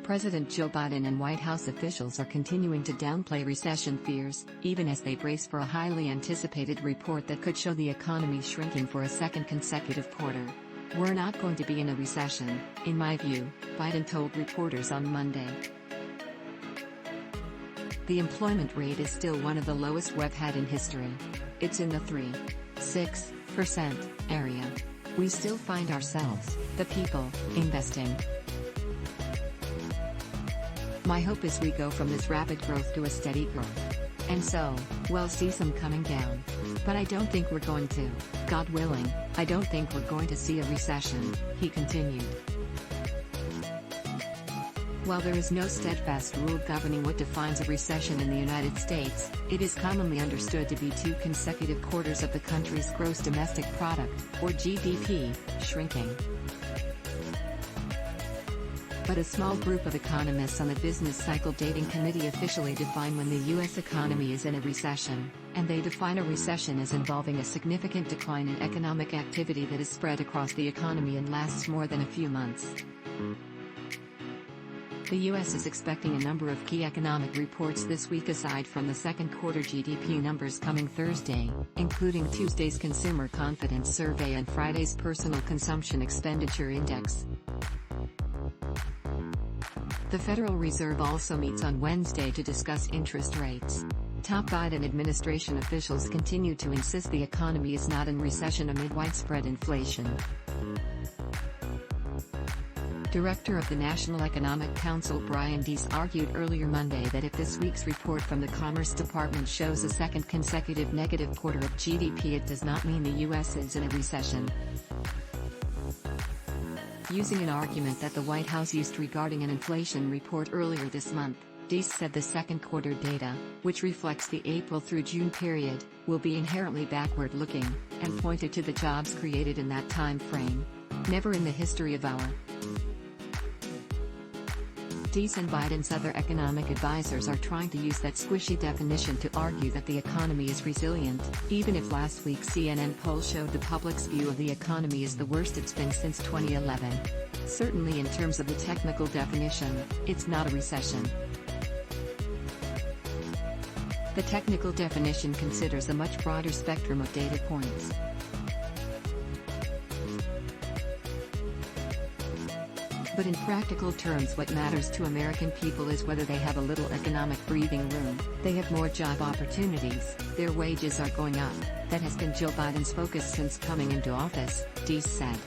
President Joe Biden and White House officials are continuing to downplay recession fears, even as they brace for a highly anticipated report that could show the economy shrinking for a second consecutive quarter. "We're not going to be in a recession, in my view," Biden told reporters on Monday. "The employment rate is still one of the lowest we've had in history. It's in the 3.6% area. We still find ourselves, the people, investing. My hope is we go from this rapid growth to a steady growth. And so, we'll see some coming down. But I don't think we're going to. God willing, I don't think we're going to see a recession," he continued. While there is no steadfast rule governing what defines a recession in the United States, it is commonly understood to be 2 consecutive quarters of the country's gross domestic product, or GDP, shrinking. But a small group of economists on the Business Cycle Dating Committee officially define when the U.S. economy is in a recession, and they define a recession as involving a significant decline in economic activity that is spread across the economy and lasts more than a few months. The U.S. is expecting a number of key economic reports this week aside from the second quarter GDP numbers coming Thursday, including Tuesday's Consumer Confidence Survey and Friday's Personal Consumption Expenditure Index. The Federal Reserve also meets on Wednesday to discuss interest rates. Top Biden administration officials continue to insist the economy is not in recession amid widespread inflation. Director of the National Economic Council Brian Deese argued earlier Monday that if this week's report from the Commerce Department shows a second consecutive negative quarter of GDP, it does not mean the U.S. is in a recession. Using an argument that the White House used regarding an inflation report earlier this month, Deese said the second quarter data, which reflects the April through June period, will be inherently backward-looking, and pointed to the jobs created in that time frame. "Never in the history of our..." Deese and Biden's other economic advisors are trying to use that squishy definition to argue that the economy is resilient, even if last week's CNN poll showed the public's view of the economy is the worst it's been since 2011. Certainly in terms of the technical definition, it's not a recession. The technical definition considers a much broader spectrum of data points. But in practical terms, what matters to American people is whether they have a little economic breathing room, they have more job opportunities, their wages are going up. That has been Joe Biden's focus since coming into office, Deese said.